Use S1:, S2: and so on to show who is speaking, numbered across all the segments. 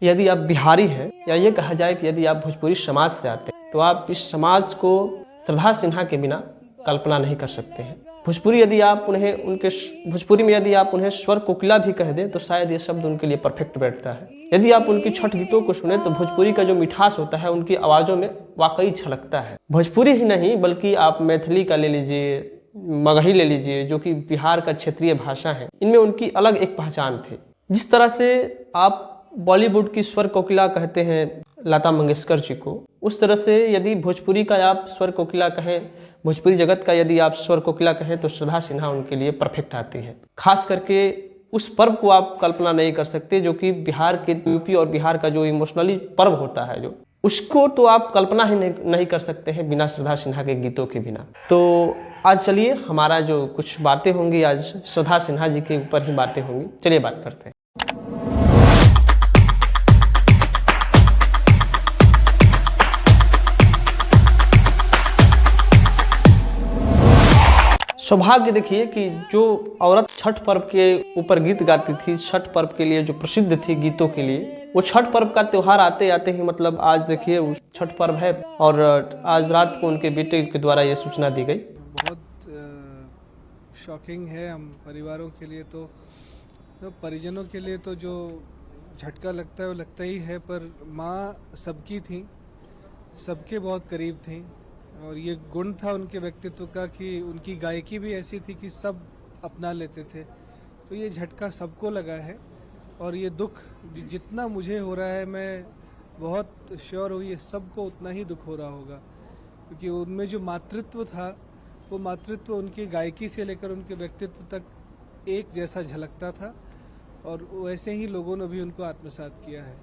S1: यदि आप बिहारी हैं, या ये कहा जाए कि यदि आप भोजपुरी समाज से आते हैं, तो आप इस समाज को श्रद्धा सिन्हा के बिना कल्पना नहीं कर सकते हैं। भोजपुरी यदि आप उन्हें भोजपुरी में यदि आप उन्हें स्वर कोकिला भी कह दें तो शायद ये शब्द उनके लिए परफेक्ट बैठता है। यदि आप उनकी छठ गीतों को सुने तो भोजपुरी का जो मिठास होता है उनकी आवाज़ों में वाकई छलकता है। भोजपुरी ही नहीं बल्कि आप मैथिली का ले लीजिए, मगही ले लीजिए, जो कि बिहार का क्षेत्रीय भाषा है, इनमें उनकी अलग एक पहचान थी। जिस तरह से आप बॉलीवुड की स्वर कोकिला कहते हैं लता मंगेशकर जी को, उस तरह से यदि भोजपुरी का आप स्वर कोकिला कहें, भोजपुरी जगत का यदि आप स्वर कोकिला कहें तो श्रद्धा सिन्हा उनके लिए परफेक्ट आती है। खास करके उस पर्व को आप कल्पना नहीं कर सकते जो कि बिहार के, यूपी और बिहार का जो इमोशनली पर्व होता है, जो उसको तो आप कल्पना ही नहीं कर सकते हैं बिना श्रद्धा सिन्हा के गीतों के बिना। तो आज चलिए हमारा जो कुछ बातें होंगी, आज श्रद्धा सिन्हा जी के ऊपर ही बातें होंगी। चलिए बात करते हैं। सौभाग्य देखिए कि जो औरत छठ पर्व के ऊपर गीत गाती थी, छठ पर्व के लिए जो प्रसिद्ध थी गीतों के लिए, वो छठ पर्व का त्यौहार आते आते ही मतलब आज देखिए छठ पर्व है और आज रात को उनके बेटे के द्वारा ये सूचना दी गई।
S2: बहुत शॉकिंग है हम परिवारों के लिए, तो परिजनों के लिए तो जो झटका लगता है वो लगता ही है, पर माँ सबकी थी, सबके बहुत करीब थी और ये गुण था उनके व्यक्तित्व का कि उनकी गायकी भी ऐसी थी कि सब अपना लेते थे। तो ये झटका सबको लगा है और ये दुख जितना मुझे हो रहा है, मैं बहुत श्योर हूँ ये सबको उतना ही दुख हो रहा होगा, क्योंकि उनमें जो मातृत्व था वो मातृत्व उनकी गायकी से लेकर उनके व्यक्तित्व तक एक जैसा झलकता था और वैसे ही लोगों ने भी उनको आत्मसात किया है।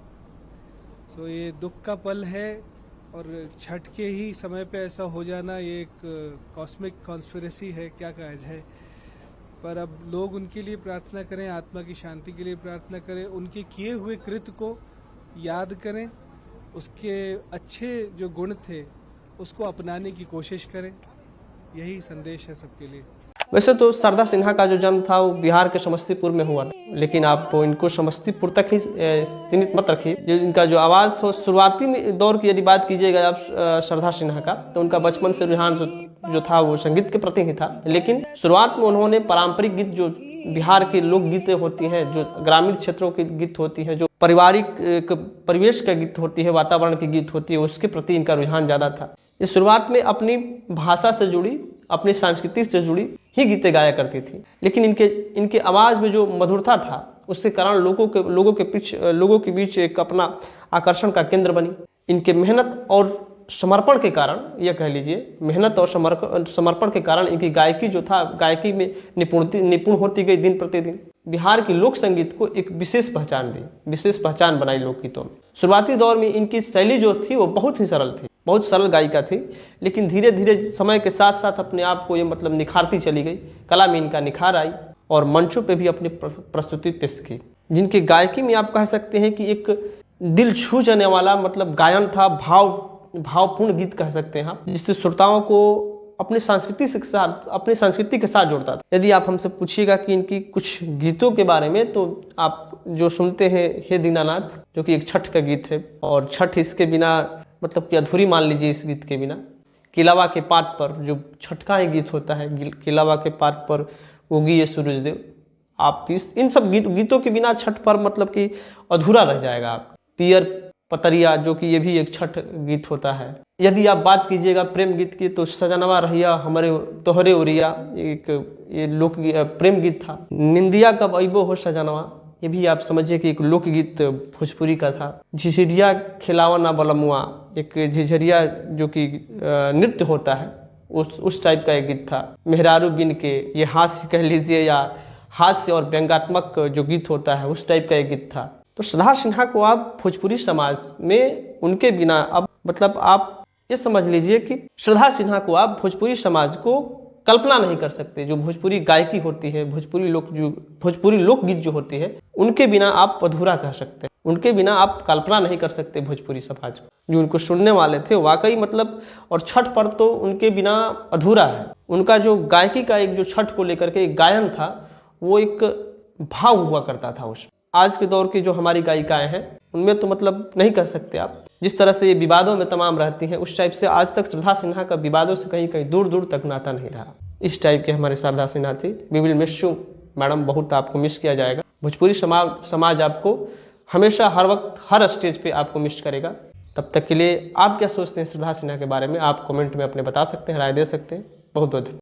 S2: तो ये दुख का पल है और छठ के ही समय पे ऐसा हो जाना ये एक कॉस्मिक कॉन्स्पिरेसी है, क्या कहा जाए। पर अब लोग उनके लिए प्रार्थना करें, आत्मा की शांति के लिए प्रार्थना करें, उनके किए हुए कृत्य को याद करें, उसके अच्छे जो गुण थे उसको अपनाने की कोशिश करें। यही संदेश है सबके लिए।
S1: वैसे तो श्रद्धा सिन्हा का जो जन्म था वो बिहार के समस्तीपुर में हुआ था, लेकिन आप इनको समस्तीपुर तक ही सीमित मत रखिए। जो इनका जो आवाज़ था शुरुआती दौर की यदि बात कीजिएगा आप श्रद्धा सिन्हा का, तो उनका बचपन से रुझान जो था वो संगीत के प्रति ही था। लेकिन शुरुआत में उन्होंने पारंपरिक गीत, जो बिहार के लोकगीतें होती हैं, जो ग्रामीण क्षेत्रों की गीत होती हैं, जो पारिवारिक परिवेश का गीत होती है, वातावरण की गीत होती है, उसके प्रति इनका रुझान ज़्यादा था। ये शुरुआत में अपनी भाषा से जुड़ी, अपनी संस्कृति से जुड़ी ही गीतें गाया करती थी, लेकिन इनके आवाज़ में जो मधुरता था उसके कारण लोगों के बीच एक अपना आकर्षण का केंद्र बनी। इनके मेहनत और समर्पण के कारण, यह कह लीजिए मेहनत और समर्पण के कारण इनकी गायकी जो था, गायकी में निपुण होती गई दिन प्रतिदिन। बिहार की लोक संगीत को एक विशेष पहचान दी, विशेष पहचान बनाई लोकगीतों में। शुरुआती दौर में इनकी शैली जो थी वो बहुत ही सरल थी, बहुत सरल गायिका थी, लेकिन धीरे धीरे समय के साथ साथ अपने आप को ये मतलब निखारती चली गई। कला में इनका निखार आई और मंचों पे भी अपनी प्रस्तुति पेश की, जिनकी गायकी में आप कह सकते हैं कि एक दिल छू जाने वाला मतलब गायन था, भावपूर्ण गीत कह सकते हैं, जिससे श्रोताओं को अपनी संस्कृति के साथ जोड़ता था। यदि आप हमसे पूछिएगा कि इनकी कुछ गीतों के बारे में, तो आप जो सुनते हैं हे दीनानाथ, जो कि एक छठ का गीत है, और छठ इसके बिना मतलब कि अधूरी मान लीजिए इस गीत के बिना। किलावा के पात पर जो छठ का ही गीत होता है, किलावा के पात पर उगी ये सूरजदेव, आप इन सब गीतों के बिना छठ पर मतलब कि अधूरा रह जाएगा आपका। पियर पतरिया, जो कि ये भी एक छठ गीत होता है। यदि आप बात कीजिएगा प्रेम गीत की, तो सजनवा रहिया हमारे तोहरे ओरिया, एक ये लोक प्रेम गीत था। निंदिया कब अइबो हो सजनवा, ये भी आप समझिए कि एक लोकगीत भोजपुरी का था। झिझरिया खिलावना बलमुआ, एक झिझरिया जो कि नृत्य होता है, उस टाइप का एक गीत था। मेहरारू बिन के, ये हास्य कह लीजिए या हास्य और व्यंग्यात्मक जो गीत होता है, उस टाइप का एक गीत था। तो श्रद्धा सिन्हा को आप भोजपुरी समाज में उनके बिना, अब मतलब आप ये समझ लीजिए कि श्रद्धा सिन्हा को आप भोजपुरी समाज को कल्पना नहीं कर सकते। जो भोजपुरी गायकी होती है, भोजपुरी लोकगीत जो होती है, उनके बिना आप अधूरा कह सकते हैं, उनके बिना आप कल्पना नहीं कर सकते भोजपुरी समाज को। जो उनको सुनने वाले थे वाकई मतलब, और छठ पर तो उनके बिना अधूरा है। उनका जो गायकी का एक जो छठ को लेकर के एक गायन था, वो एक भाव हुआ करता था। उस आज के दौर की जो हमारी गायिकाएं हैं, उनमें तो मतलब नहीं कह सकते आप। जिस तरह से ये विवादों में तमाम रहती हैं, उस टाइप से आज तक श्रद्धा सिन्हा का विवादों से कहीं कहीं दूर दूर तक नाता नहीं रहा। इस टाइप के हमारे श्रद्धा सिन्हा थी। We will miss you madam, बहुत आपको मिस किया जाएगा। भोजपुरी समाज आपको हमेशा हर वक्त हर स्टेज पे आपको मिस करेगा। तब तक के लिए आप क्या सोचते हैं श्रद्धा सिन्हा के बारे में, आप कमेंट में अपने बता सकते हैं, राय दे सकते हैं। बहुत बहुत